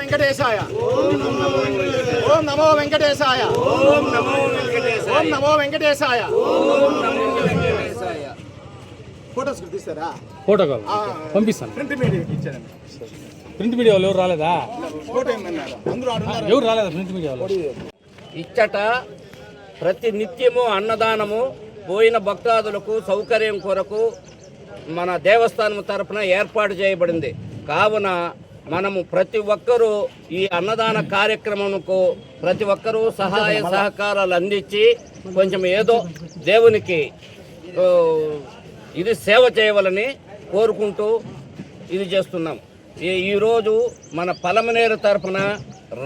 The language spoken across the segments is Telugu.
వెంకటేశాయ. ఓం నమో వెంకటేశాయ. ఓం నమో వెంకటేశాయ. ఫోటోస్ తీస్తారా? ఫోటో కావాలి, పంపిస్తాను. ప్రింట్ మీడియాకి ఇచ్చారండి. ప్రింట్ మీడియా వాళ్ళు ఎవరు రాలేదా? ఫోటో ఏమన్నారు? అందరూ ఆడున్నారు. ఎవరు రాలేదా ప్రింట్ మీడియా వాళ్ళు? ఇచ్చట ప్రతి నిత్యము అన్నదానము పోయిన భక్తాదులకు సౌకర్యం కొరకు మన దేవస్థానం తరపున ఏర్పాటు చేయబడింది. కావున మనము ప్రతి ఒక్కరూ ఈ అన్నదాన కార్యక్రమంకు ప్రతి ఒక్కరూ సహాయ సహకారాలు అందించి కొంచెం ఏదో దేవునికి ఇది సేవ చేయవాలని కోరుకుంటూ ఇది చేస్తున్నాం. ఈరోజు మన పలమనేరు తరపున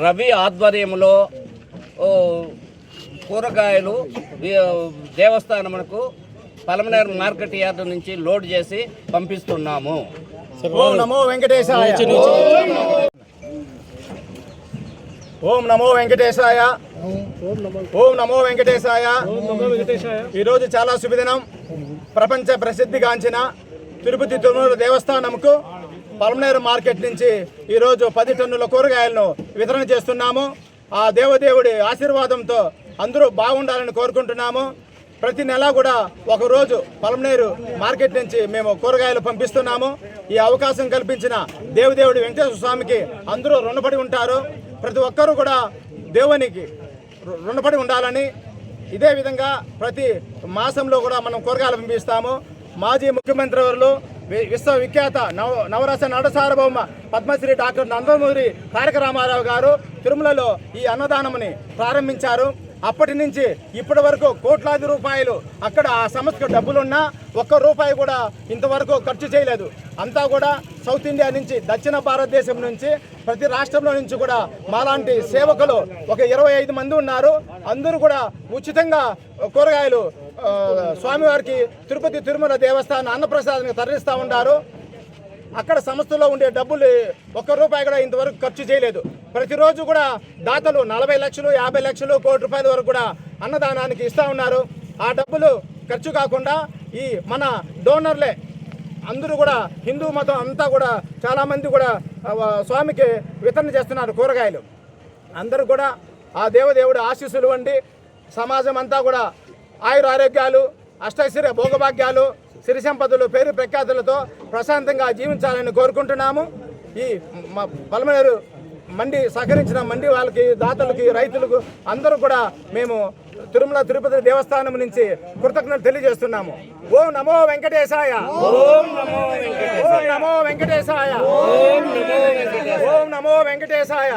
రవి ఆధ్వర్యంలో కూరగాయలు దేవస్థానమునకు పలమనేరు మార్కెట్ యార్డు నుంచి లోడ్ చేసి పంపిస్తున్నాము. ఓం నమో వెంకటేశాయ. ఓం నమో వెంకటేశాయ. ఓం నమో వెంకటేశాయ. ఈరోజు చాలా శుభదినం. ప్రపంచ ప్రసిద్ధిగాంచిన తిరుపతి తిరుమల దేవస్థానంకు పలమనేరు మార్కెట్ నుంచి ఈరోజు 10 టన్నుల కూరగాయలను వితరణ చేస్తున్నాము. ఆ దేవదేవుడి ఆశీర్వాదంతో అందరూ బాగుండాలని కోరుకుంటున్నాము. ప్రతి నెల కూడా ఒకరోజు పలమనేరు మార్కెట్ నుంచి మేము కూరగాయలు పంపిస్తున్నాము. ఈ అవకాశం కల్పించిన దేవదేవుడి వెంకటేశ్వర స్వామికి అందరూ రుణపడి ఉంటారు. ప్రతి ఒక్కరూ కూడా దేవునికి రుణపడి ఉండాలని ఇదే విధంగా ప్రతి మాసంలో కూడా మనం కూరగాయలు పంపిస్తాము. మాజీ ముఖ్యమంత్రి వర్యులు విశ్వవిఖ్యాత నవరస నటసార్వభౌమ పద్మశ్రీ డాక్టర్ నందమూరి తారక రామారావు గారు తిరుమలలో ఈ అన్నదానముని ప్రారంభించారు. అప్పటి నుంచి ఇప్పటి వరకు కోట్లాది రూపాయలు అక్కడ ఆ సంస్థకు డబ్బులున్నా ఒక్క రూపాయి కూడా ఇంతవరకు ఖర్చు చేయలేదు. అంతా కూడా సౌత్ ఇండియా నుంచి, దక్షిణ భారతదేశం నుంచి, ప్రతి రాష్ట్రంలో నుంచి కూడా మాలాంటి సేవకులు ఒక 25 మంది ఉన్నారు. అందరూ కూడా ఉచితంగా కూరగాయలు స్వామివారికి తిరుపతి తిరుమల దేవస్థానం అన్నప్రసాదానికి తరలిస్తూ ఉంటారు. అక్కడ సంస్థలో ఉండే డబ్బులు ఒక్క రూపాయి కూడా ఇంతవరకు ఖర్చు చేయలేదు. ప్రతిరోజు కూడా దాతలు 40 లక్షలు, 50 లక్షలు, కోటి రూపాయల వరకు కూడా అన్నదానానికి ఇస్తూ ఉన్నారు. ఆ డబ్బులు ఖర్చు కాకుండా ఈ మన డోనర్లే అందరూ కూడా హిందూ మతం అంతా కూడా చాలామంది కూడా స్వామికి వితరణ చేస్తున్నారు కూరగాయలు. అందరూ కూడా ఆ దేవదేవుడి ఆశీస్సులు వండి సమాజం అంతా కూడా ఆయుర ఆరోగ్యాలు, అష్టైశ్వర్య భోగభాగ్యాలు, సిరి సంపదలు, పేరు ప్రఖ్యాతులతో ప్రశాంతంగా జీవించాలని కోరుకుంటున్నాము. ఈ పలమనేరు మండి సహకరించిన మండి వాళ్ళకి, దాతలకి, రైతులకు అందరూ కూడా మేము తిరుమల తిరుపతి దేవస్థానం నుంచి కృతజ్ఞతలు తెలియజేస్తున్నాము. ఓం నమో వెంకటేశాయ. ఓం నమో వెంకటేశాయ. ఓం నమో వెంకటేశాయ.